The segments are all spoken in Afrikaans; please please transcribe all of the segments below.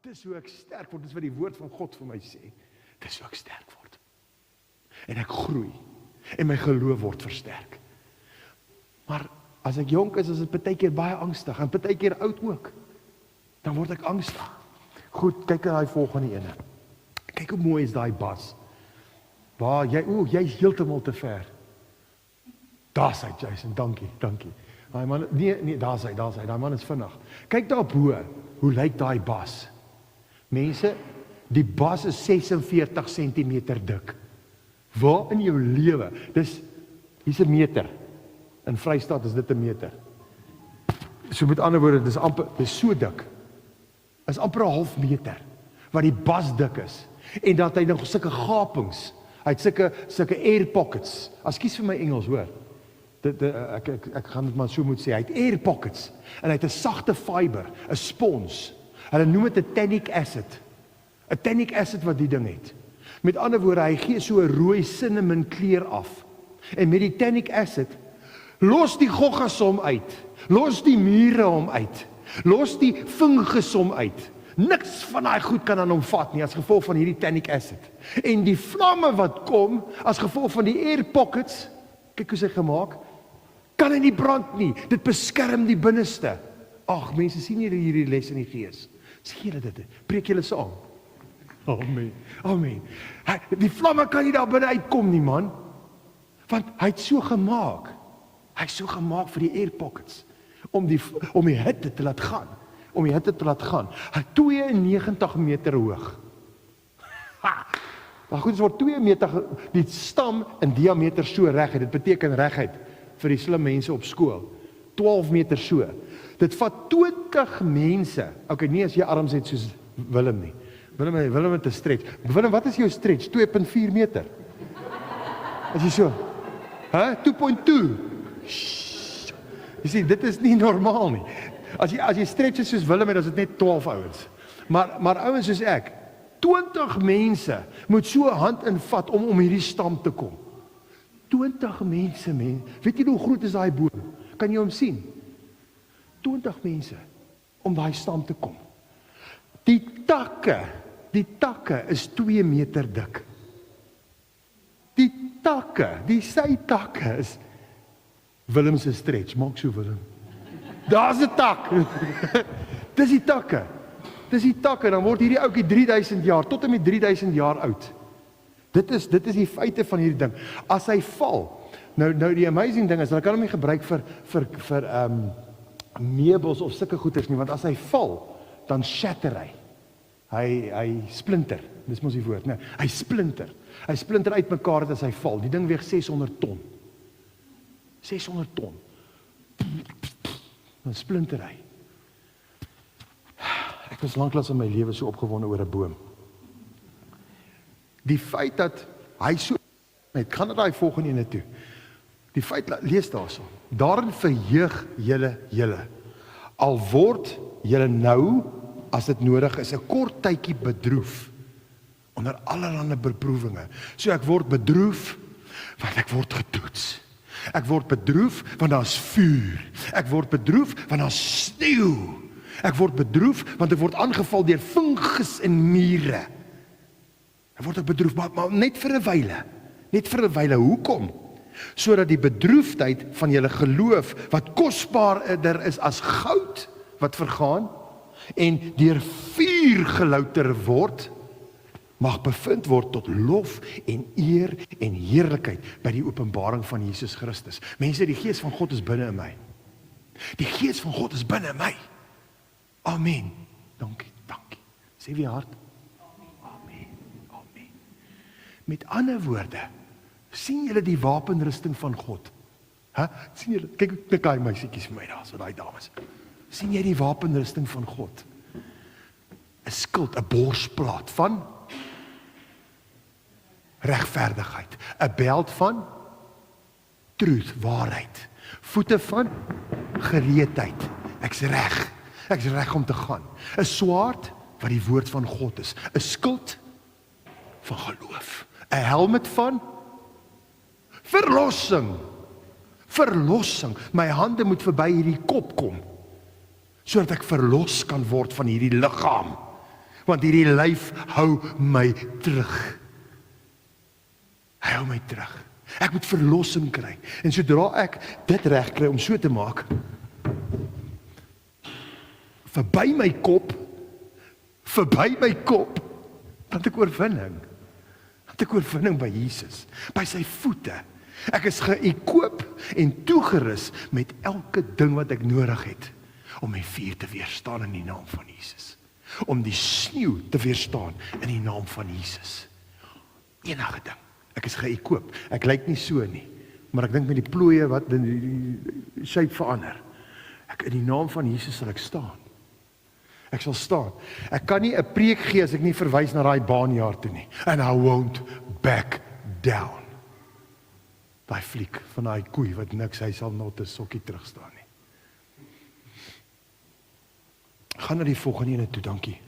dis hoe ek sterk word, dis wat die woord van God vir my sê. Dis hoe ek sterk word. En ek groei. En my geloof word versterk. Maar as ek jonk is dit partykeer baie angstig, en partykeer oud ook. Dan word ek angstig. Goed, kyk na die volgende ene. Kyk hoe mooi is daai bas. Waar jy's heeltemal te ver. Daar's hy, Jason, dankie. Daai man, nee, daar's hy, daai man is vinnig. Kyk daar bo, hoe lyk daai bas? Mense, die bas is 46 cm dik. Waar in jou lewe? Hier's 'n meter. In Vrystaat is dit 'n meter. So met ander woorde, dis so dik. Is amper 'n half meter, wat die bas dik is. En dat hy nog sulke gapings, hy het sulke air pockets, ekskuus vir my Engels, hoor. Ek gaan dit maar so moet sê, hy het air pockets, en hy het 'n sagte fiber, 'n spons, hulle noem dit 'n tannic acid wat die ding het. Met ander woorde, hy gee so 'n rooi cinnamon kleur af, en met die tannic acid, los die goggas hom uit, los die mure hom uit, los die fungus hom uit, niks van daai goed kan aan hom vat nie, as gevolg van hierdie tannic acid, en die vlamme wat kom, as gevolg van die air pockets, kyk hoe sy gemaak, kan hy nie brand nie, dit beskerm die binneste. Ag, mense sien hierdie les in die gees, sê julle dit, preek julle saam. Amen. Die vlamme kan nie daar binne uitkom nie, man, want hy het so gemaak, vir die air pockets, om die hitte te laat gaan, hy 92 meter hoog. Maar goed, dit word 2 meter, die stam in diameter so reg, dit beteken regheid, vir die slim mense op skool, 12 meter so, dit vat 20 mense, nie as jy arms het soos Willem nie, Willem het 'n stretch, Willem, wat is jou stretch? 2.4 meter, as jy so, 2.2, jy sê, dit is nie normaal nie, as jy stretch is soos Willem het, is dit net 12 ouens, maar ouens soos ek, 20 mense moet so hand in vat om hierdie stam te kom. 20 mense, weet jy hoe groot is daai boom? Kan jy hom sien? 20 mense om daai stam te kom. Die takke is 2 meter dik. Die sy takke is Willem se stretch, maak so Willem. Daar's 'n tak. Dis die takke, dan word hierdie ouetjie 3000 jaar, tot en met 3000 jaar oud. Dit is die feite van hierdie ding. As hy val, nou die amazing ding is, hulle kan hom nie gebruik vir meubels of sulke goeders nie, want as hy val, dan shatter hy. Hy splinter, dis mos die woord, nee, hy splinter uit mekaar as hy val. Die ding weeg 600 ton. 600 ton. Dan splinter hy. Ek was lanklaas in my lewe so opgewonde oor 'n boom. Die feit dat hy so, gaan na daai volgende ene toe. Die feit, lees daarso, daarin verheug julle, al word julle nou, as dit nodig is, 'n kort tydjie bedroef, onder allerlei beproewinge. So ek word bedroef, want ek word getoets. Ek word bedroef, want daar's vuur. Ek word bedroef, want daar's sneeu. Ek word bedroef, want ek word aangeval deur fungus en mure. Ek word bedroef, maar net vir 'n wyle. Hoekom? Sodat die bedroefdheid van julle geloof, wat kosbaarder is as goud, wat vergaan, en deur vuur gelouter word, mag bevind word tot lof en eer en heerlikheid by die openbaring van Jesus Christus. Mense, die gees van God is binne in my. Die gees van God is binne in my. Amen. Dankie. Sê wie hart? Amen. Met ander woorde, sien julle die wapenrusting van God? Sien julle, kyk daai meisietjies vir my daar, so daai dames. Sien jy die wapenrusting van God? 'n Skild, 'n borsplaat van regverdigheid, 'n beld van truth, waarheid, voete van gereedheid. Ek's reg om te gaan. 'n Swaard wat die woord van God is, 'n skild van geloof, 'n helmet van verlossing. My hande moet verby hierdie kop kom, sodat ek verlos kan word van hierdie liggaam. Want hierdie lyf hou my terug. Hy hou my terug. Ek moet verlossing kry. En sodra ek dit reg kry om so te maak, verby my kop, dan het ek oorwinning. Dan het ek oorwinning by Jesus, by sy voete. Ek is geëkoop en toegerus met elke ding wat ek nodig het, om my vuur te weerstaan in die naam van Jesus. Om die sneeu te weerstaan in die naam van Jesus. Enige ding. Ek is geëkoop. Ek lyk nie so nie, maar ek dink met die plooie wat die shape verander. In die naam van Jesus sal ek staan. Ek sal staan. Ek kan nie 'n preek gee as ek nie verwys na daai baanjaar toe nie. And I won't back down. Daai fliek van daai koei wat niks, hy sal not 'n sokkie terug staan nie. Gaan na die volgende ene toe, dankie.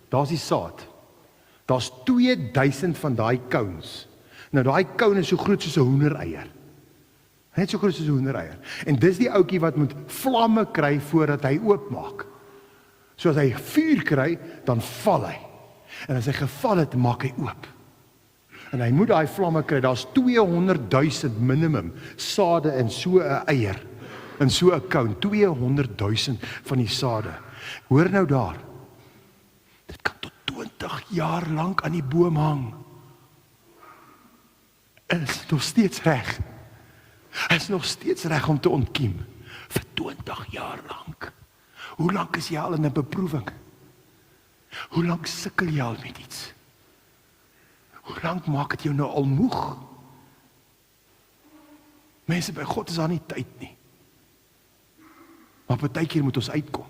Daar's die saad. Daar's 2000 van daai cones. Nou daai cone is so groot soos 'n hoendereier. Net so groot soos 'n hoendereier. En dis die ouetjie wat moet vlamme kry voordat hy oopmaak. So as hy vuur kry, dan val hy. En as hy geval het, maak hy oop. En hy moet daai vlamme kry. Daar's 200,000 minimum sade in so 'n eier. In so 'n cone, 200,000 van die sade. Hoor nou daar. Dit kan tot 20 jaar lank aan die boom hang. En is nog steeds reg. Hy is nog steeds reg om te ontkiem. Vir 20 jaar lank. Hoe lank is jy al in 'n beproewing? Hoe lank sukkel jy al met iets? Hoe lank maak dit jou nou al moeg? Mense, by God is daar nie tyd nie. Maar partykeer moet ons uitkom.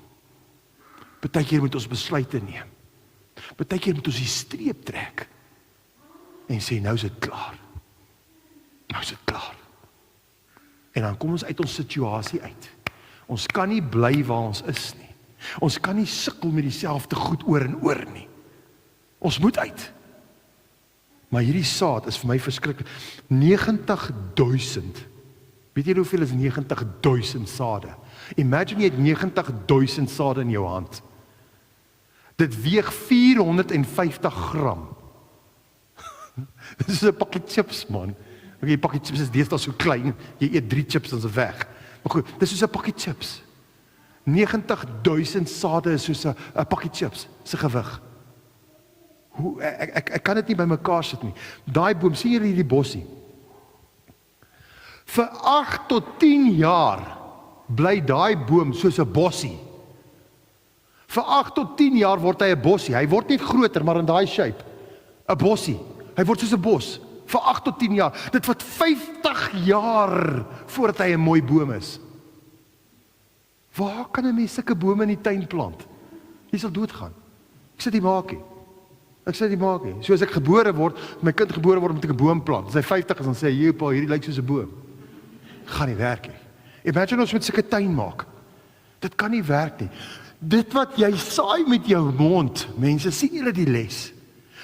Partykeer moet ons besluite neem. Partykeer moet ons die streep trek. En sê, nou is dit klaar. Nou is dit klaar. En dan kom ons uit ons situasie uit. Ons kan nie bly waar ons is nie. Ons kan nie sukkel met dieselfde goed oor en oor nie. Ons moet uit. Maar hierdie saad is vir my verskriklik. 90,000. Weet jy hoeveel is 90,000 sade? Imagine jy het 90,000 sade in jou hand. Dit weeg 450 gram. Dit is 'n pakkie chips, man. Die pakkie chips is deesdae so klein, jy eet 3 chips en is weg. Maar goed, dit is soos 'n pakkie chips. 90,000 sade is soos 'n pakkie chips, se gewig. Ek kan dit nie by mekaar sit nie. Daai boom, sien julle hierdie bossie? Vir 8 tot 10 jaar bly daai boom soos 'n bossie. Vir 8 tot 10 jaar word hy 'n bossie. Hy word net groter, maar in daai shape. 'n Bossie. Hy word soos 'n bos. Vir 8 tot 10 jaar. Dit vat 50 jaar voordat hy 'n mooi boom is. Waar kan 'n mens sulke bome in die tuin plant? Jy sal doodgaan. Ek sê dit maak nie. So as ek gebore word, my kind gebore word, moet ek 'n boom plant. As hy 50 is, dan sê hy, "Jy pa, hierdie lyk soos 'n boom." Gaan nie werk nie. Imagine ons moet sulke tuin maak. Dit kan nie werk nie. Dit wat jy saai met jou mond, mense, sien julle die les?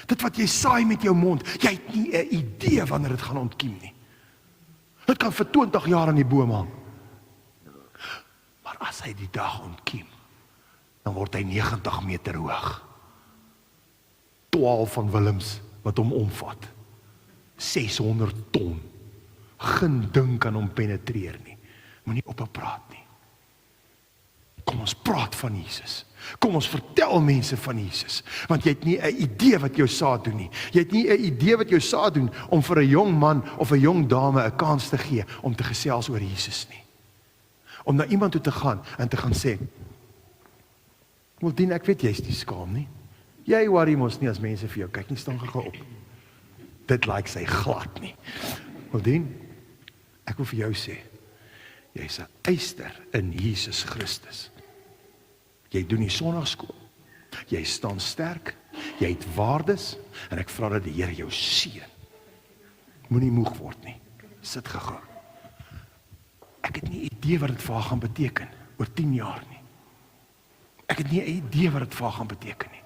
Dit wat jy saai met jou mond, jy het nie 'n idee wanneer dit gaan ontkiem nie. Dit kan vir 20 jaar aan die boom hang. Maar as hy die dag ontkiem, dan word hy 90 meter hoog. 12 van Willems wat hom omvat. 600 ton. Geen ding kan hom penetreer nie. Moenie ophou praat nie. Kom ons praat van Jesus. Kom ons vertel mense van Jesus. Want jy het nie 'n idee wat jou saad doen nie. Jy het nie 'n idee wat jou saad doen om vir 'n jong man of 'n jong dame 'n kans te gee om te gesels oor Jesus nie. Om na iemand toe te gaan en te gaan sê, "Dien, ek weet jy's nie skaam nie. Jy worry mos nie as mense vir jou kyk nie, staan gou op." Dit lyk sy glad nie. Dien, ek wil vir jou sê, jy's 'n eyster in Jesus Christus. Jy doen die sonnaarskool. Jy staan sterk. Jy het waardes en ek vra dat die Here jou seën. Moenie moeg word nie. Sit gou. Ek het nie idee wat dit vir haar gaan beteken oor 10 jaar nie. Ek het nie 'n idee wat dit vir haar gaan beteken nie.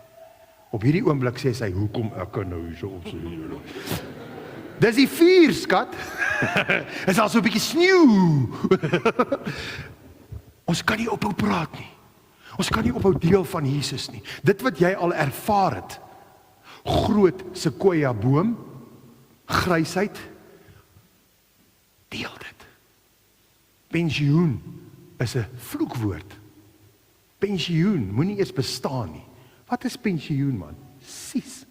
Op hierdie oomblik sê sy, "Hoekom ek kan nou so op sê?" Dis die vuur, skat. Is al so 'n bietjie sneeu. Ons kan nie ophou praat nie. Ons kan nie ophou deel van Jesus nie. Dit wat jy al ervaar het, groot sequoia boom, grysheid, deel dit. Pensioen is 'n vloekwoord. Pensioen moenie eers bestaan nie. Wat is pensioen, man? Sies.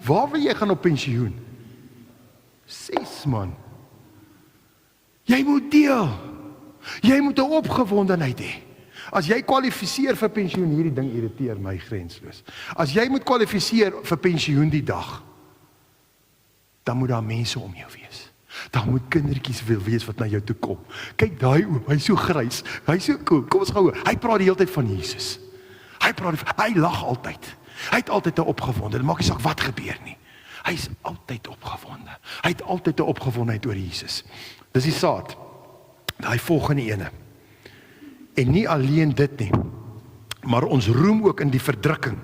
Waar wil jy gaan op pensioen? Sies, man. Jy moet deel. Jy moet 'n opgewondenheid hê. As jy kwalifiseer vir pensioen, hierdie ding irriteer my grensloos. As jy moet kwalifiseer vir pensioen die dag, dan moet daar mense om jou wees. Dan moet kindertjies wil wees wat na jou toe kom. Kyk daai oom, hy's so grys, hy's so cool. Kom ons gou. Hy praat die hele tyd van Jesus. Hy lag altyd. Hy het altyd 'n opgewonde. Dit maak nie saak wat gebeur nie. Hy's altyd opgewonde. Hy het altyd 'n opgewondenheid oor Jesus. Dis die saad. Daai volgende ene. En nie alleen dit nie, maar ons roem ook in die verdrukking,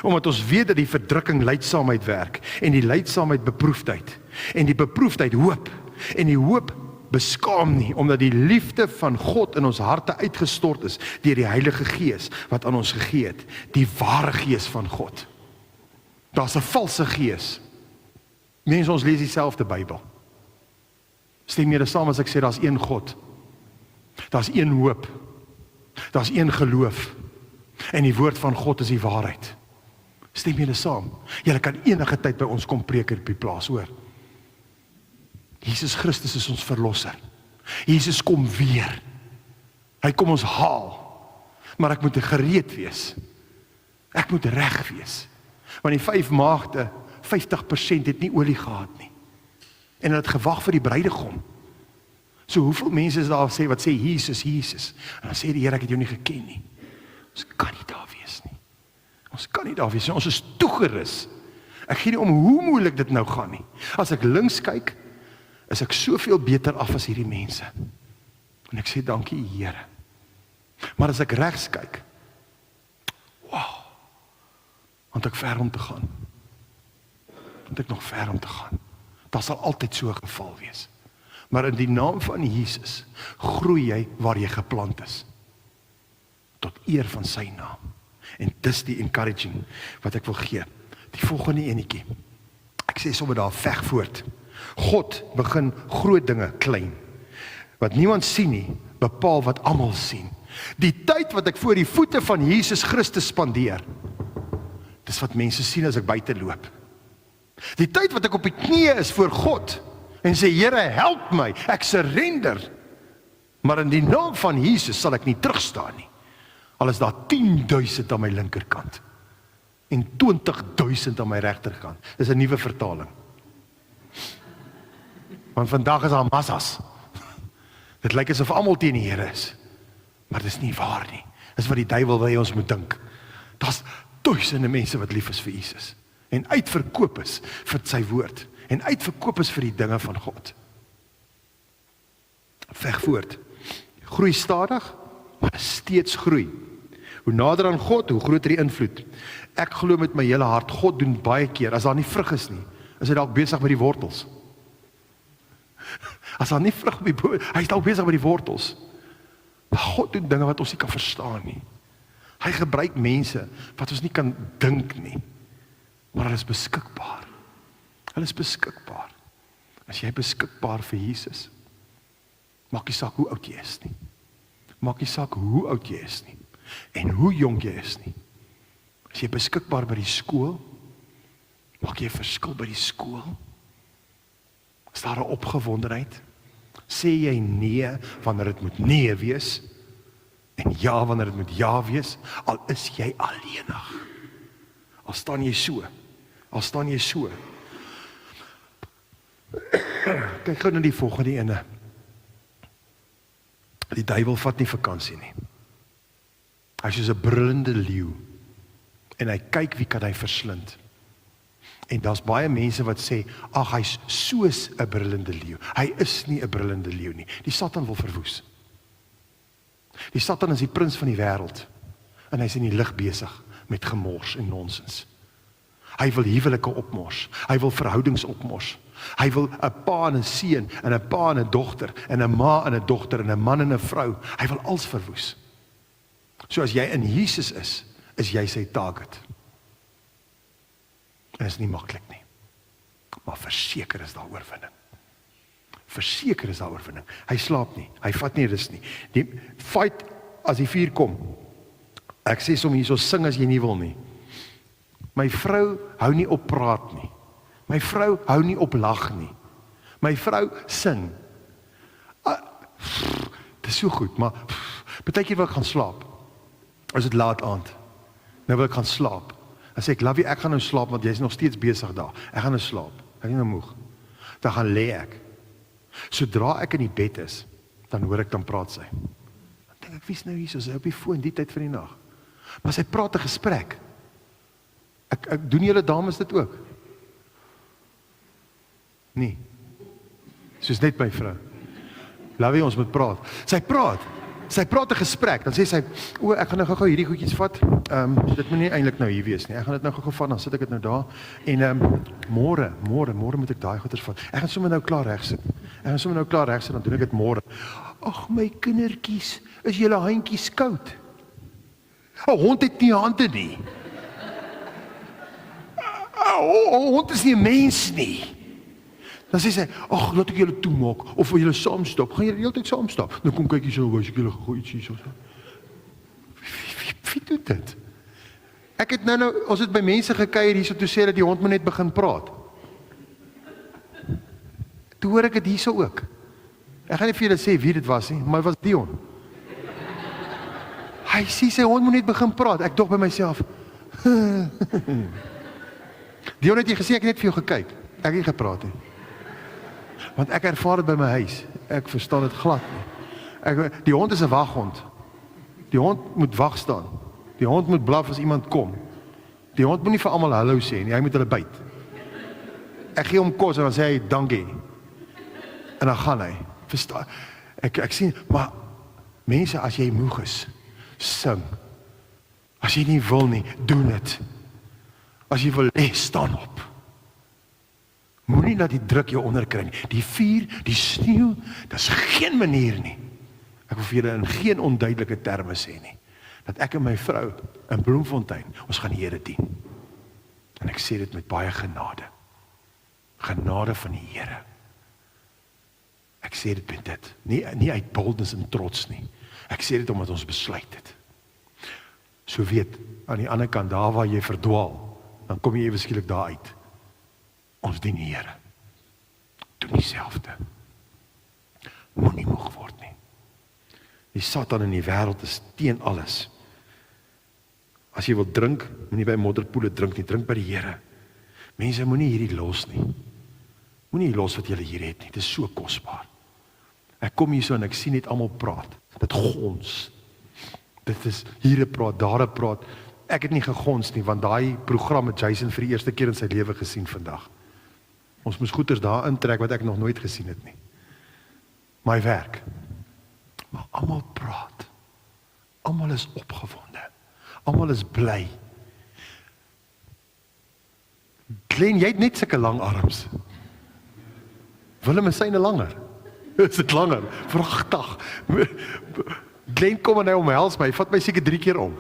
omdat ons weet dat die verdrukking lydsaamheid werk, en die lydsaamheid beproefdheid, en die beproefdheid hoop, en die hoop beskaam nie, omdat die liefde van God in ons harte uitgestort is, deur die Heilige Gees, wat aan ons gegee het, die ware Gees van God. Daar's 'n valse gees. Mense, ons lees dieselfde Bybel. Stem julle saam as ek sê, daar's een God, daar's een hoop, daar's een geloof, en die woord van God is die waarheid. Stem julle saam? Julle kan enige tyd by ons kom preek op die plaas, hoor. Jesus Christus is ons verlosser. Jesus kom weer. Hy kom ons haal. Maar ek moet gereed wees. Ek moet reg wees. Want die 5 maagde, 50% het nie olie gehad nie. En hulle het gewag vir die bruidegom. So hoeveel mense is daar wat sê Jesus, Jesus. En dan sê die Here, ek het jou nie geken nie. Ons kan nie daar wees nie. Ons kan nie daar wees nie. Ons is toegerus. Ek gee nie om hoe moeilik dit nou gaan nie. As ek links kyk, is ek soveel beter af as hierdie mense. En ek sê dankie Here. Maar as ek regs kyk, wow, want ek ver om te gaan. Want ek nog ver om te gaan. Daar sal altyd so 'n geval wees. Maar in die naam van Jesus groei jy waar jy geplant is. Tot eer van sy naam. En dis die encouraging wat ek wil gee. Die volgende enetjie. Ek sê sommer daar, veg voort. God begin groot dinge klein. Wat niemand sien nie, bepaal wat almal sien. Die tyd wat ek voor die voete van Jesus Christus spandeer, dis wat mense sien as ek buite loop. Die tyd wat ek op die knieë is voor God, en sê, Here, help my, ek surrender. Maar in die naam van Jesus sal ek nie terugstaan nie. Al is daar 10,000 aan my linkerkant, en 20,000 aan my regterkant. Dis 'n nuwe vertaling. Want vandag is daar massas. Dit lyk asof almal teen die Here is. Maar dis nie waar nie. Dis wat die duiwel wil hê ons moet dink. Daar's duisende mense wat lief is vir Jesus. En uitverkoop is vir sy woord. En uitverkoop is vir die dinge van God. Veg voort. Groei stadig, maar steeds groei. Hoe nader aan God, hoe groter die invloed. Ek glo met my hele hart, God doen baie keer, as daar nie vrug is nie, is hy dalk besig met die wortels. As daar nie vrug op die boom, hy is dalk besig met die wortels. Maar God doen dinge wat ons nie kan verstaan nie. Hy gebruik mense wat ons nie kan dink nie. Maar hulle is beskikbaar. Hulle is beskikbaar. As jy beskikbaar vir Jesus, maak nie saak hoe oud jy is nie. Maak nie saak hoe oud jy is nie. En hoe jonk jy is nie. As jy beskikbaar by die skool, maak jy 'n verskil by die skool. Is daar 'n opgewondenheid? Sê jy nee wanneer dit moet nee wees, en ja wanneer dit moet ja wees, al is jy alleenig. Al staan jy so. Al staan jy so. Kyk gou na die volgende ene. Die duiwel vat nie vakansie nie. Hy is soos 'n brullende leeu. En hy kyk wie kan hy verslind. En daar's baie mense wat sê, ag, hy's soos 'n brullende leeu. Hy is nie 'n brullende leeu nie. Die Satan wil verwoes. Die Satan is die prins van die wêreld. En hy's in die lig besig met gemors en nonsens. Hy wil huwelike opmors. Hy wil verhoudings opmors. Hy wil 'n pa en 'n seun, en 'n pa en 'n dogter, en 'n ma en 'n dogter, en 'n man en 'n vrou. Hy wil alles verwoes. So as jy in Jesus is jy sy target. En is nie maklik nie. Maar verseker is daar oorwinning. Verseker is daar oorwinning. Hy slaap nie, hy vat nie rus nie. Die fight as die vuur kom. Ek sê som hierso sing as jy nie wil nie. My vrou hou nie op praat nie. My vrou hou nie op lag nie. My vrou sing. Dit is so goed, maar partykeer wil ek gaan slaap. As dit laat aand. Nou wil ek gaan slaap. Dan sê ek, love you, ek gaan nou slaap, want jy is nog steeds besig daar. Ek gaan nou slaap. Ek is nou moeg. Dan gaan lê ek. Sodra ek in die bed is, dan hoor ek, dan praat sy. Dan dink ek, wie is nou hier, so sy op die foon, die tyd van die nag. Maar sy praat 'n gesprek. Ek doen julle dames dit ook? Nee. Soos net my vrou. Love you, ons moet praat. Sy praat 'n gesprek, dan sê sy, ek gaan nou gou hierdie goedjies vat, dit moet nie eintlik nou hier wees nie, ek gaan dit nou gou vat, dan sit ek dit nou daar, en môre moet ek daai goeders vat, ek gaan sommer nou klaar regsit, dan doen ek dit môre. Ag my kindertjies, is julle handjies koud? 'n Hond het nie hande nie. 'n Hond is nie 'n mens nie. Dan sê sy, ag, laat ek julle toemaak, of wil julle saam stap, gaan julle die hele tyd saam stap? Nou kom kyk hier so, wys ek julle gou ietsie so. Wie doen dit? Ek het nou, ons het by mense gekuier hierso, toe sê dat die hond moet net begin praat. Toe hoor ek dit hierso ook. Ek gaan nie vir julle sê wie dit was nie, maar het was Dion. Hy sê sy hond moet net begin praat, ek dog by myself. Dion, het jy gesê, ek het net vir jou gekyk, ek het nie gepraat nie. Want ek ervaar dit by my huis. Ek verstaan dit glad nie. Die hond is 'n waghond. Die hond moet wag staan. Die hond moet blaf as iemand kom. Die hond moet nie vir almal hallo sê nie, hy moet hulle byt. Ek gee hom kos en dan sê hy dankie. En dan gaan hy. Verstaan? Ek sien, maar mense, as jy moeg is, sing. As jy nie wil nie, doen dit. As jy wil, staan op. Moenie dat die druk jou onderkry nie. Die vuur, die sneeu, dis geen manier nie. Ek wil vir julle in geen onduidelike terme sê nie. Dat ek en my vrou in Bloemfontein, ons gaan die Here dien. En ek sê dit met baie genade. Genade van die Here. Ek sê dit met dit. Nie uit boldness en trots nie. Ek sê dit omdat ons besluit het. So weet, aan die ander kant, daar waar jy verdwaal, dan kom jy ewe skielik daar uit. Ons dien die Here. Doen dieselfde. Moenie moeg word nie. Die Satan in die wêreld is teen alles. As jy wil drink, moenie by modderpoele drink nie, drink by die Here. Mense, moenie hierdie los nie. Moenie los wat jy hier het nie, dit is so kosbaar. Ek kom hier so en ek sien net almal praat. Dit gons. Dit is hier 'n praat, daar 'n praat. Ek het nie gegons nie, want daai program het Jason vir die eerste keer in sy lewe gesien vandag. Ons moes goeders daar intrek wat ek nog nooit gesien het nie. My werk. Maar almal praat. Almal is opgewonde. Almal is bly. Glenn, jy het net sulke lang arms. Willem is syne langer. Is dit langer? Vragtig. Glenn kom en hy omhels my, vat my seker 3 keer om.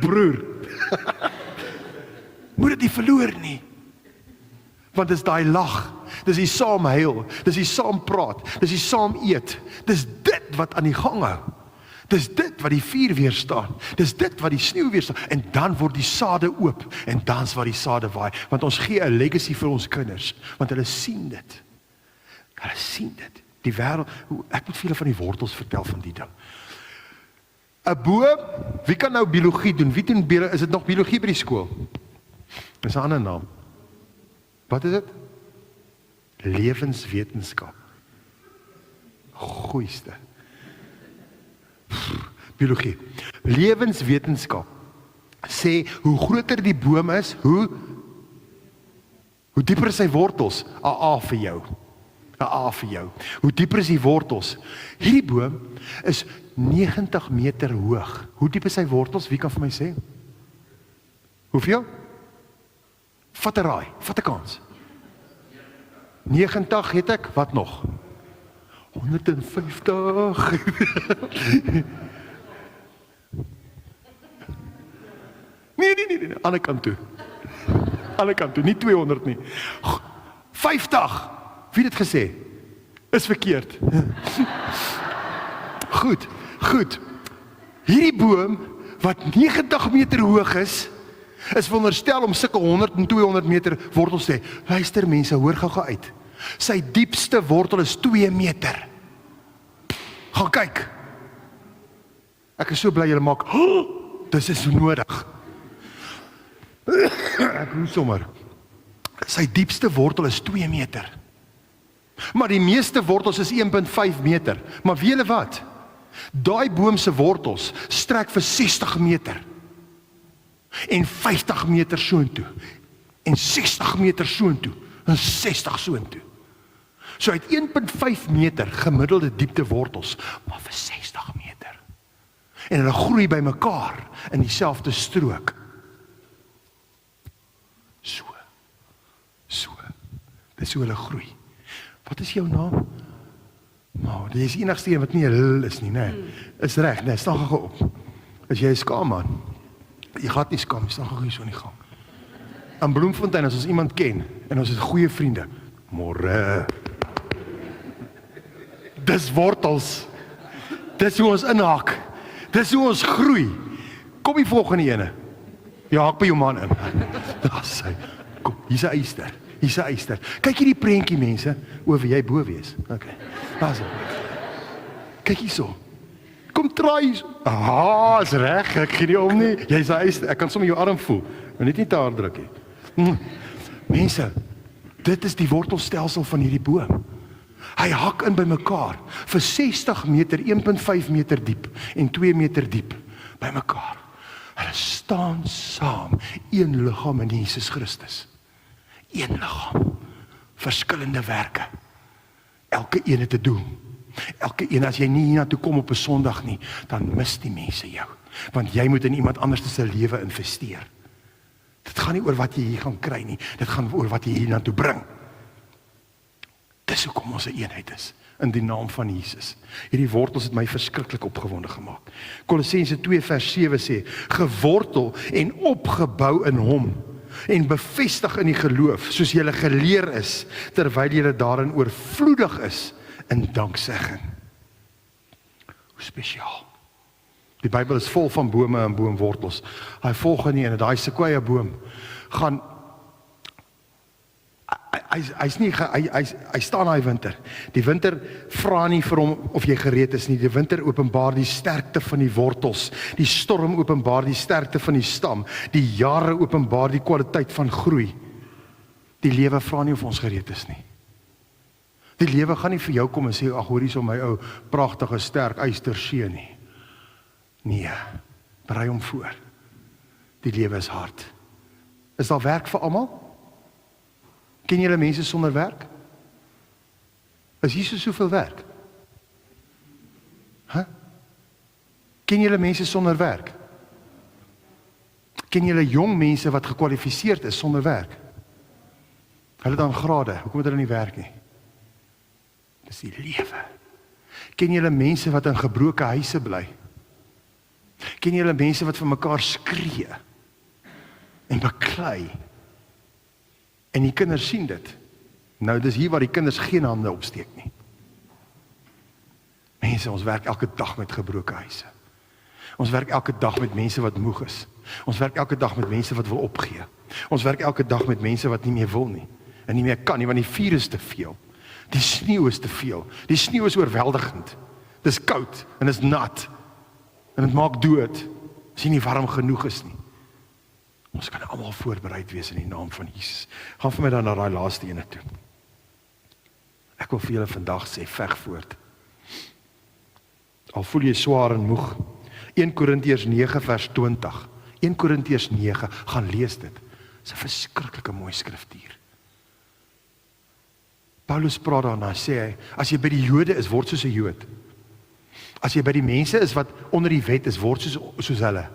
Broer. Moet dit nie verloor nie. Want dis daai lag, dis die saam huil, dis die saam praat, dis die saam eet. Dis dit wat aan die gang hou. Dis dit wat die vuur weerstaan. Dis dit wat die sneeu weerstaan. En dan word die sade oop en dan's waar die sade waai. Want ons gee 'n legacy vir ons kinders, want hulle sien dit. Hulle sien dit. Die wêreld, ek moet vir julle van die wortels vertel van die ding. 'n Boom, wie kan nou biologie doen? Wie doen is dit nog biologie by die skool? Dis 'n ander naam. Wat is dit? Lewenswetenskap. Goeiste. Biologie. Lewenswetenskap sê hoe groter die boom is, hoe dieper is sy wortels. 'n A vir jou. 'n A vir jou. Hoe dieper is die wortels? Hierdie boom is 90 meter hoog. Hoe diep is sy wortels? Wie kan vir my sê? Hoeveel? Vat 'n raai, vat 'n kans. 90 het ek, wat nog? 150. Nee, ander kant toe. Ander kant toe, nie 200 nie. 50. Wie het dit gesê? Is verkeerd. Goed. Hierdie boom, wat 90 meter hoog is veronderstel om sulke 100 en 200 meter wortels te hê. Luister mense, hoor gou uit. Sy diepste wortel is 2 meter. Gaan kyk. Ek is so bly julle maak, dis is so nodig. Ek hoor sommer. Sy diepste wortel is 2 meter. Maar die meeste wortels is 1,5 meter. Maar weet julle wat? Daai boom se wortels strek vir 60 meter. En 50 meter soontoe. En 60 meter soontoe. En 60 soontoe. So uit 1,5 meter gemiddelde diepte wortels, maar vir 60 meter. En hulle groei by mekaar in dieselfde strook. So. Dis hoe hulle groei. Wat is jou naam? Nou, dit is die enigste een wat nie 'n lul is nie, né? Is reg, né? Staan gou op. As jy 'n skaam man. Jy gaan nie skaam, staan gou hier so in die gang. In Bloemfontein as ons iemand ken en ons is goeie vriende. Môre. Dis wortels. Dis hoe ons inhak. Dis hoe ons groei. Kom die volgende ene. Ja, hak by jou man in. Daar's hy. Kom, hier's 'n eyster. Kyk hierdie prentjie mense, oor wie jy bo wees. Okay. Daar's hy. Kyk hierso. Kom draai hierso. Is reg, ek gee nie om nie. Jy's 'n eyster. Ek kan sommer jou arm voel. Maar net nie te hard druk nie. Mense, dit is die wortelstelsel van hierdie boom. Hy hak in by mekaar vir 60 meter, 1,5 meter diep en 2 meter diep by mekaar. Hulle staan saam, een liggaam in Jesus Christus. Een liggaam, verskillende werke. Elke een het 'n doel. Elke een, as jy nie hiernatoe kom op 'n Sondag nie, dan mis die mense jou. Want jy moet in iemand anders se lewe investeer. Dit gaan nie oor wat jy hier gaan kry nie, dit gaan oor wat jy hiernatoe bring. Dis hoekom ons 'n eenheid is, in die naam van Jesus. Hierdie wortels het my verskriklik opgewonde gemaak. Kolossense 2 vers 7 sê, gewortel en opgebou in hom, en bevestig in die geloof, soos julle geleer is, terwyl julle daarin oorvloedig is, in danksegging. Hoe spesiaal. Die Bybel is vol van bome en boomwortels. Hy volgende ene, daai sequoia boom, gaan hy staan daai winter. Die winter vra nie vir hom of jy gereed is nie. Die winter openbaar die sterkte van die wortels. Die storm openbaar die sterkte van die stam. Die jare openbaar die kwaliteit van groei. Die lewe vra nie of ons gereed is nie. Die lewe gaan nie vir jou kom en sê, ag hoor hier so my ou pragtige sterk eystersee nie. Nee, berei hom voor. Die lewe is hard. Is daar werk vir almal? Ken julle mense sonder werk? Is hier so soveel werk? Ken julle mense sonder werk? Ken julle jong mense wat gekwalifiseerd is sonder werk? Hulle dan grade, hoekom het hulle nie werk nie? Dis die lewe. Ken julle mense wat in gebroke huise bly? Ken julle mense wat vir mekaar skree en beklei? En die kinders sien dit. Nou, dis hier waar die kinders geen hande opsteek nie. Mense, ons werk elke dag met gebroke huise. Ons werk elke dag met mense wat moeg is. Ons werk elke dag met mense wat wil opgee. Ons werk elke dag met mense wat nie meer wil nie. En nie meer kan nie, want die vuur is te veel. Die sneeu is te veel. Die sneeu is oorweldigend. Dis koud en is nat. En dit maak dood. As jy nie warm genoeg is nie. Ons kan almal voorbereid wees in die naam van Jesus. Gaan vir my dan na daai laaste ene toe. Ek wil vir julle vandag sê, veg voort. Al voel jy swaar en moeg. 1 Korintiërs 9 vers 20. 1 Korintiërs 9, gaan lees dit. Dis 'n verskriklike mooi skriftuur. Paulus praat daarna, sê hy, as jy by die Jode is, word soos 'n Jood. As jy by die mense is wat onder die wet is, word soos hulle.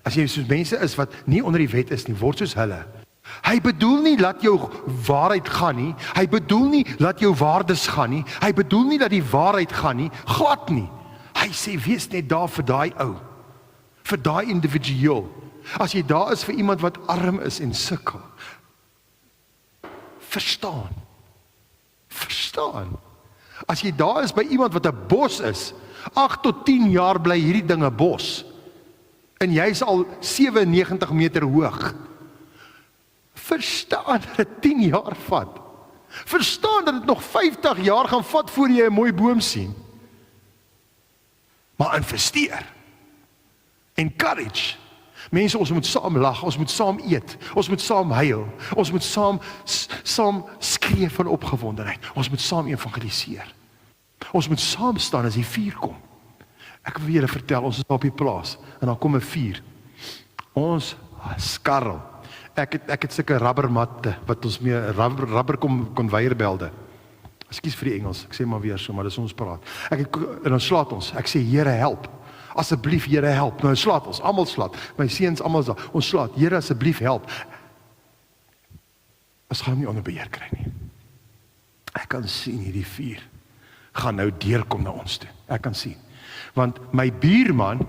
As jy soos mense is wat nie onder die wet is nie, word soos hulle. Hy bedoel nie laat jou waarheid gaan nie. Hy bedoel nie laat jou waardes gaan nie. Hy bedoel nie dat die waarheid gaan nie. Glad nie. Hy sê wees net daar vir daai ou. Vir daai individueel. As jy daar is vir iemand wat arm is en sukkel. Verstaan. Verstaan. As jy daar is by iemand wat 'n bos is, 8 tot 10 jaar bly hierdie ding 'n bos. En jy's al 97 meter hoog. Verstaan dat dit 10 jaar vat. Verstaan dat dit nog 50 jaar gaan vat voor jy 'n mooi boom sien. Maar investeer. Encourage. Mense, ons moet saam lag, ons moet saam eet, ons moet saam huil, ons moet saam skree van opgewondenheid, ons moet saam evangeliseer. Ons moet saam staan as die vuur kom. Ek wil julle vertel, ons is op die plaas, en dan kom 'n vuur. Ons skarrel. Ek het sulke rubbermatte, wat ons mee, rubber konveierbelde. Ekskuus vir die Engels, ek sê maar weer so, maar dis ons praat. En dan slaat ons, ek sê, Here help. Asseblief, Here help. Nou slaat ons, almal slaat. My seuns almal is daar. Ons slaat. Here asseblief help. Ons gaan hom nie onder beheer kry nie. Ek kan sien hierdie vuur gaan nou deurkom na ons toe. Ek kan sien. Want my buurman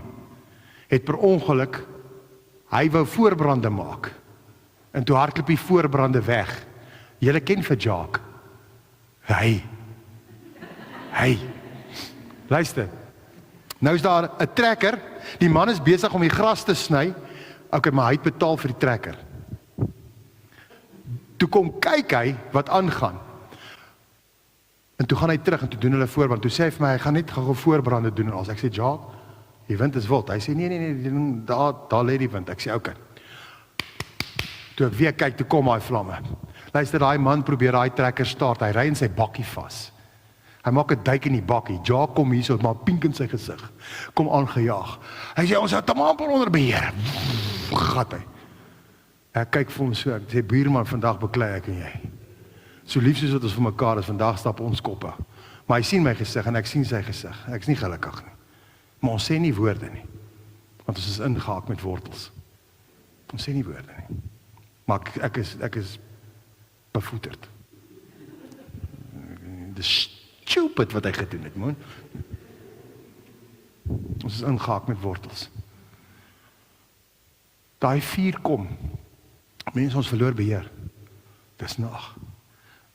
het per ongeluk, hy wou voorbrande maak. En toe hardloop die voorbrande weg. Julle ken vir Jacques. Hy. Luister. Nou is daar 'n trekker, die man is besig om die gras te sny, okay, maar hy het betaal vir die trekker. Toe kom kyk hy wat aangaan. En toe gaan hy terug en toe doen hulle voorbrand. Toe sê hy vir my, hy gaan net gou voorbrande doen en als ek sê, ja, die wind is wild. Hy sê, nee, daar lê die wind. Ek sê, okay. Toe ek weer kyk, toe kom hy vlamme. Luister, daai man probeer daai trekker start, hy ry in sy bakkie vas. Hy maak 'n duik in die bakkie. Ja, kom hier, so maar pink in sy gesig. Kom aangejaag. Hy sê ons het hom amper onder beheer. Gat hy. Ek kyk vir hom so, ek sê buurman, vandag beklei ek en jy. So lief soos wat ons vir mekaar is, vandag stap ons koppe. Maar hy sien my gesig en ek sien sy gesig. Ek is nie gelukkig nie. Maar ons sê nie woorde nie. Want ons is ingehaak met wortels. Ons sê nie woorde nie. Maar ek is bevoeterd. Dis stupid wat hy gedoen het, man. Ons is ingehaak met wortels. Daai vuur kom. Mense, ons verloor beheer. Dis nag.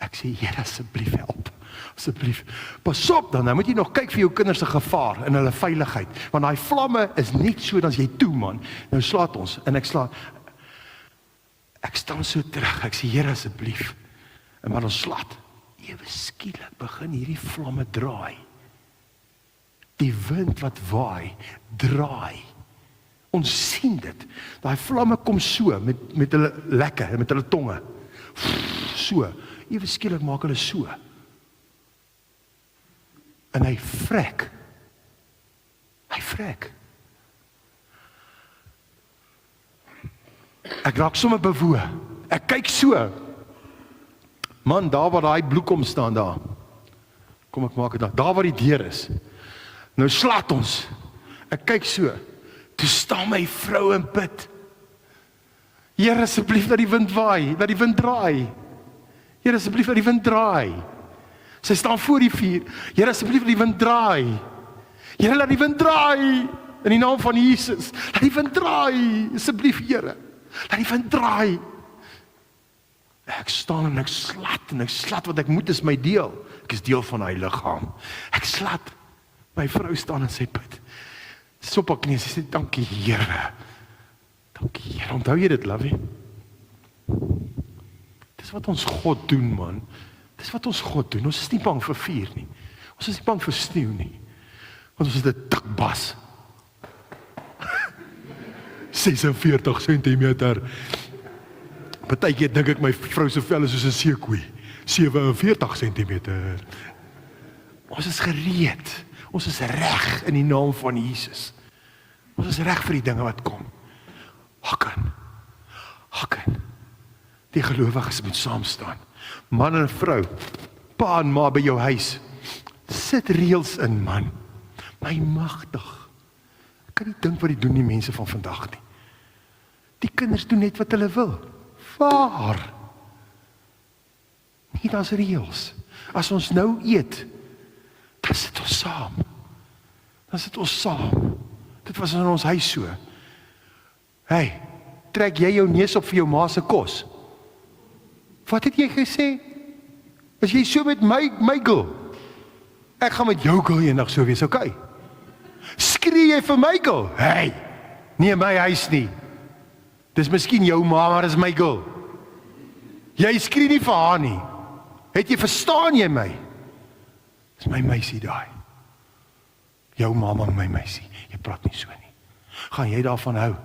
Ek sê, Here, asseblief help. Asseblief. Pas op dan, nou moet jy nog kyk vir jou kinders se gevaar en hulle veiligheid. Want daai vlamme is net so dan as jy toe, man. Nou slaat ons en ek staan so terug. Ek sê, Here, asseblief. En maar ons slaat. Ewe skielik begin hierdie vlamme draai. Die wind wat waai, draai. Ons sien dit. Daai vlamme kom so, met hulle lekke, met hulle tonge. So, ewe skielik maak hulle so. En hy vrek. Ek raak sommer bewoe. Ek kyk so. Man, daar waar daai bloekom staan daar. Kom ek maak dit daar waar die deur is. Nou slaat ons. Ek kyk so. Toe staan my vrou en bid. Here, asseblief laat die wind waai, laat die wind draai. Here, asseblief laat die wind draai. Sy staan voor die vuur. Here, asseblief laat die wind draai. Here, laat die wind draai. In die naam van Jesus. Laat die wind draai. Asseblief, Here. Laat die wind draai. Ek staan en ek slat wat ek moet is my deel. Ek is deel van hy liggaam. Ek slat. My vrou staan en sy bid. Sy op haar knie, sy sê, dankie Here. Dankie Here. Onthou jy dit, lovie? Dis wat ons God doen, man. Dis wat ons God doen. Ons is nie bang vir vuur nie. Ons is nie bang vir sneeu nie. Want ons is 'n tikbas. 46 cm. Partykeer dink ek my vrou se vel is soos 'n seekoei. 47 cm. Ons is gereed. Ons is reg in die naam van Jesus. Ons is reg vir die dinge wat kom. Hakken. Die gelowiges moet saam staan. Man en vrou, pa en ma by jou huis. Sit reëls in, man. My magtig. Ek kan nie dink wat die doen die mense van vandag nie. Die kinders doen net wat hulle wil. Waar? Nie, daar's reëls. As ons nou eet, dan sit ons saam. Dan sit ons saam. Dit was in ons huis so. Hey, trek jy jou neus op vir jou ma se kos? Wat het jy gesê? As jy so met my girl, ek gaan met jou girl eendag so wees, okay? Skree jy vir my girl? Hey, nie in my huis nie. Dis miskien jou ma, maar dis my girl. Jy skree nie vir haar nie. Het jy verstaan jy my? Dis my meisie daai. Jou mamma en my meisie. Jy praat nie so nie. Gaan jy daarvan hou?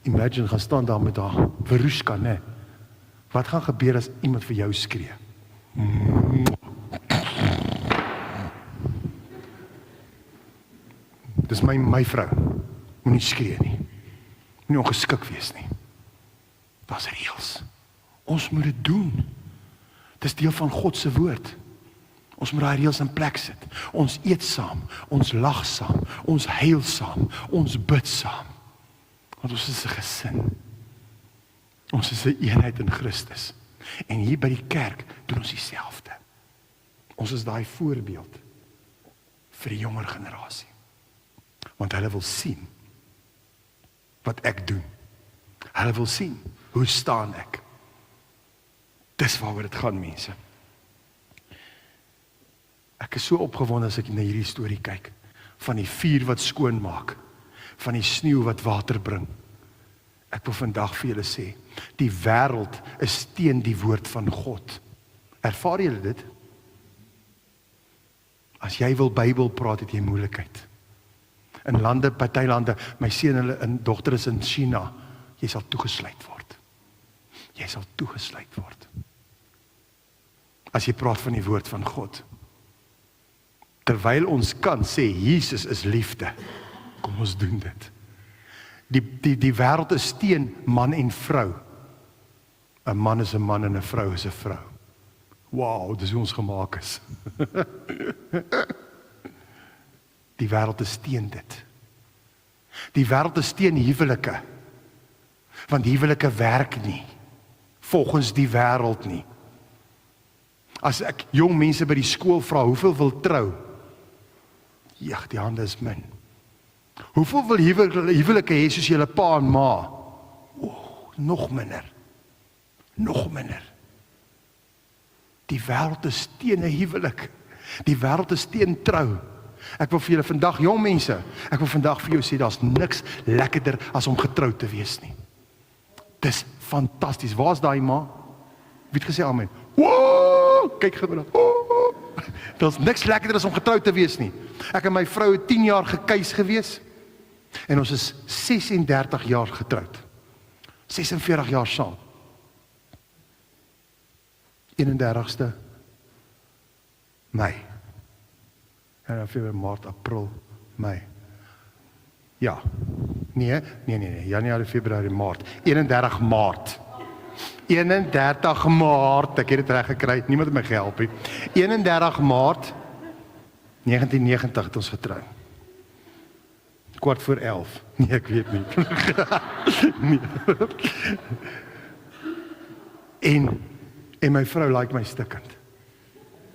Imagine, gaan staan daar met haar Verushka, né? Wat gaan gebeur as iemand vir jou skree? Dis my vrou. Moenie skree nie. Moenie ongeskik wees nie. Daar's reëls. Ons moet dit doen. Dis deel van God se woord. Ons moet daai reëls in plek sit. Ons eet saam, ons lag saam, ons huil saam, ons bid saam. Want ons is 'n gesin. Ons is 'n eenheid in Christus. En hier by die kerk doen ons dieselfde. Ons is daai voorbeeld vir die jonger generasie. Want hulle wil sien wat ek doen. Hulle wil sien, hoe staan ek? Dis waaroor dit gaan, mense. Ek is so opgewonde as ek na hierdie storie kyk, van die vuur wat skoon maak, van die sneeu wat water bring. Ek wil vandag vir julle sê, die wêreld is teen die woord van God. Ervaar julle dit? As jy wil Bybel praat, het jy moeilikheid. In lande, party lande, my seun en dogter is in China, jy sal toegesluit word. Jy sal toegesluit word. As jy praat van die woord van God. Terwyl ons kan sê, Jesus is liefde. Kom ons doen dit. Die wêreld is teen man en vrou. 'n man is 'n man en 'n vrou is 'n vrou. Wow, dis hoe ons gemaak is. Die wêreld is teen dit. Die wêreld is teen huwelike. Want huwelike werk nie. Volgens die wêreld nie. As ek jong mense by die skool vra, hoeveel wil trou? Ja, die hande is min. Hoeveel wil huwelike hê soos julle pa en ma? Nog minder. Nog minder. Die wêreld is teen 'n huwelik. Die wêreld is teen trou. Ek wil vir julle vandag, jong mense, ek wil vandag vir jou sê, daar's niks lekkerder as om getroud te wees nie. Dis fantasties. Waar's daai ma? Wie het gesê amen? Woah! Kyk gou. Daar's niks lekkerder as om getroud te wees nie. Ek en my vrou het 10 jaar gekuis gewees. En ons is 36 jaar getroud. 46 jaar saam. 31ste Mei. En dan Februarie, Maart, April, Mei. Ja. Nee. Januarie, Februarie, Maart. 31 Maart. 31 Maart. Ek het dit reg gekry. Niemand het my gehelp nie. 31 Maart 1990 het ons getrou. 11:15. Nee, ek weet nie. Nee. En my vrou like my stikkend.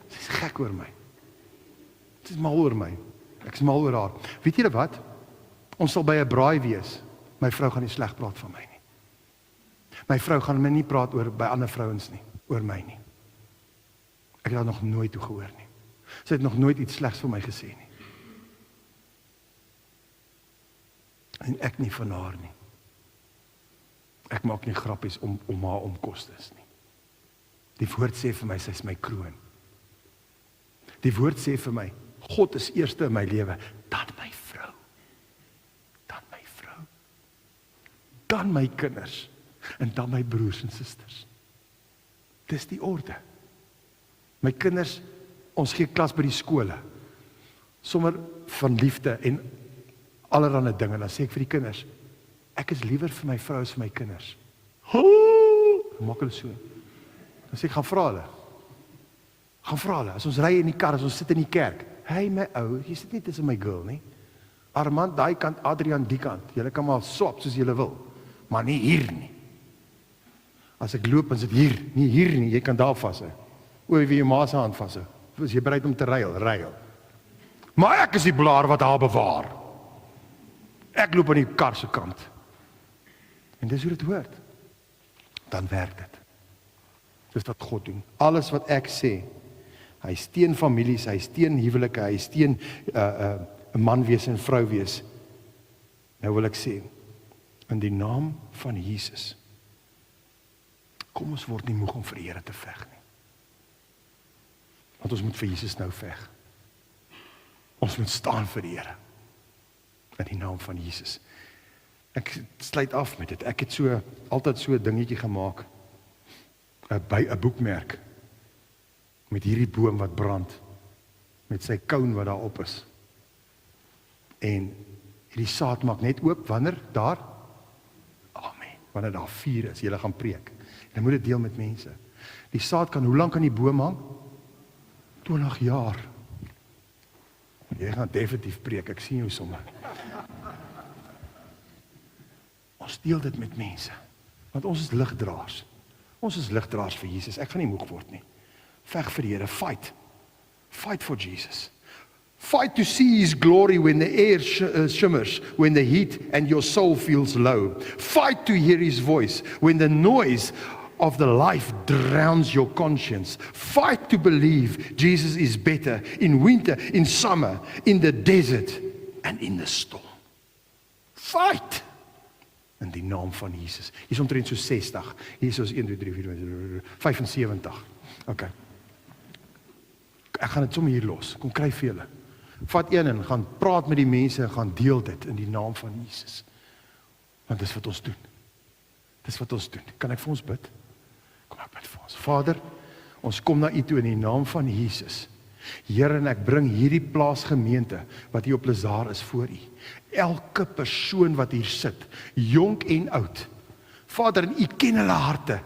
Sy is gek oor my. Sy is mal oor my. Ek is mal oor haar. Weet julle wat? Ons sal by 'n braai wees. My vrou gaan nie sleg praat van my nie. My vrou gaan my nie praat oor by ander vrouens nie, oor my nie. Ek het haar nog nooit toe gehoor nie. Sy het nog nooit iets slegs vir my gesê nie. En ek nie van haar nie. Ek maak nie grappies om haar omkostes nie. Die woord sê vir my, sy is my kroon. Die woord sê vir my, God is eerste in my lewe, dan my vrou. Dan my vrou. Dan my kinders. En dan my broers en susters. Dis die orde. My kinders, ons gee klas by die skole. Sommer van liefde en allerhande dinge. Dan sê ek vir die kinders, ek is liewer vir my vrou as vir my kinders. Maak hulle so. Dan sê ek, gaan vra hulle. Gaan vra hulle. As ons ry in die kar, as ons sit in die kerk. Hey my ou, jy sit nie tussen my girl nie. Armand daai kant, Adrian die kant. Julle kan maar swap soos julle wil. Maar nie hier nie. As ek loop, dan sit hier nie, jy kan daar vashou. O, wie jou ma se hand vashou. As jy bereid om te ruil. Maar ek is die blaar wat haar bewaar. Ek loop aan die kar se kant. En dis hoe dit hoort. Dan werk dit. Dis wat God doen. Alles wat ek sê, hy steun families, hy steun huwelike, hy steun 'n man wees en vrou wees. Nou wil ek sê, in die naam van Jesus, kom ons word nie moeg om vir die Here te veg nie. Want ons moet vir Jesus nou veg. Ons moet staan vir die Here. In die naam van Jesus. Ek sluit af met dit. Ek het altyd so 'n dingetjie gemaak. By 'n boekmerk. Met hierdie boom wat brand. Met sy koun wat daarop is. En hierdie saad maak net oop wanneer daar, amen, wanneer daar vuur is, jy gaan preek. En moet dit deel met mense. Die saad kan hoe lank aan die boom hang? 20 jaar. Jy gaan definitief preek, ek sien jou sommer. Ons deel dit met mense, want ons is ligdraers. Ons is ligdraers vir Jesus, ek gaan nie moeg word nie. Veg vir die Here, fight. Fight for Jesus. Fight to see His glory when the air shimmers, when the heat and your soul feels low. Fight to hear His voice when the noise of the life drowns your conscience. Fight to believe Jesus is better in winter, in summer, in the desert and in the storm. Fight! In die naam van Jesus. Hier is omtrent so 60. Hier is ons 1, 2, 3, 4, 75. Okay. Ek gaan dit sommer hier los. Kom kry vir julle. Vat een en gaan praat met die mense en gaan deel dit in die naam van Jesus. Want dis wat ons doen. Dis wat ons doen. Kan ek vir ons bid? Kom ek bid vir ons. Vader, ons kom na U toe in die naam van Jesus. Here, en ek bring hierdie plaasgemeente wat hier op Lazar is voor U. Elke persoon wat hier sit, jonk en oud. Vader, en U ken hulle harte.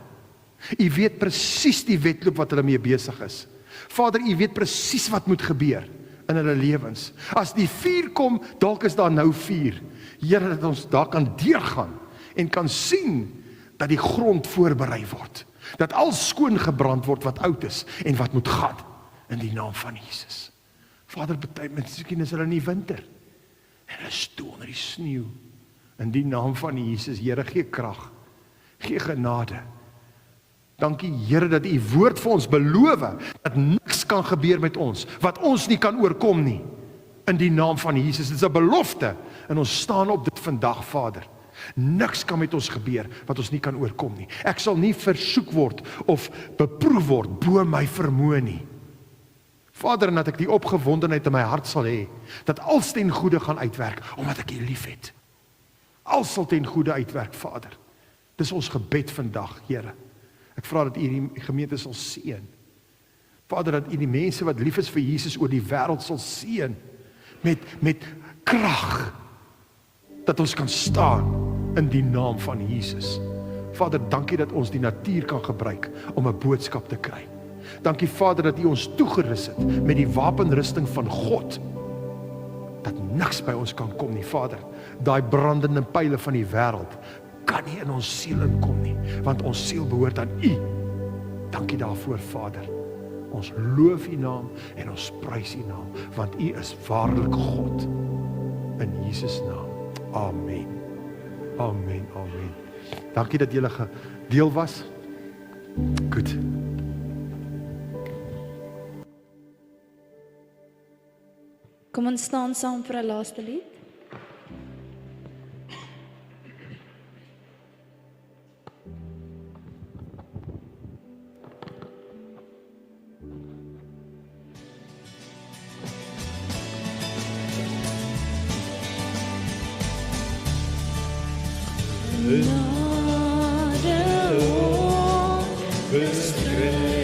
U weet presies die wedloop wat hulle mee besig is. Vader, U weet presies wat moet gebeur in hulle lewens. As die vuur kom, dalk is daar nou vuur. Here, dat ons daar kan deurgaan en kan sien dat die grond voorberei word. Dat alles skoon gebrand word wat oud is en wat moet gaan in die naam van Jesus. Vader, party miskien is hulle in die winter en hulle stoel onder die sneeu. In die naam van Jesus, Here, gee krag, gee genade. Dankie Here dat U woord vir ons beloof dat niks kan gebeur met ons wat ons nie kan oorkom nie. In die naam van Jesus, dit is 'n belofte en ons staan op dit vandag, Vader. Niks kan met ons gebeur wat ons nie kan oorkom nie. Ek sal nie versoek word of beproef word bo my vermoë nie. Vader, en dat ek die opgewondenheid in my hart sal hê, dat alles ten goeie gaan uitwerk, omdat ek U liefhet. Alles sal ten goeie uitwerk, Vader. Dis ons gebed vandag, Here. Ek vra dat U die gemeente sal seën. Vader, dat U die mense wat lief is vir Jesus oor die wêreld sal seën, met krag, dat ons kan staan in die naam van Jesus. Vader, dankie dat ons die natuur kan gebruik om 'n boodskap te kry. Dankie Vader dat U ons toegerus het met die wapenrusting van God, dat niks by ons kan kom nie, Vader. Daai brandende pyle van die wêreld kan nie in ons siel inkom nie, want ons siel behoort aan U. Dankie daarvoor, Vader. Ons loof U naam en ons prys U naam, want U is waarlik God. In Jesus naam. Amen. Amen. Amen. Dankie dat julle gedeel was. Goed. Kom ons staan saam vir 'n laaste lied. Genade ons bestrekt.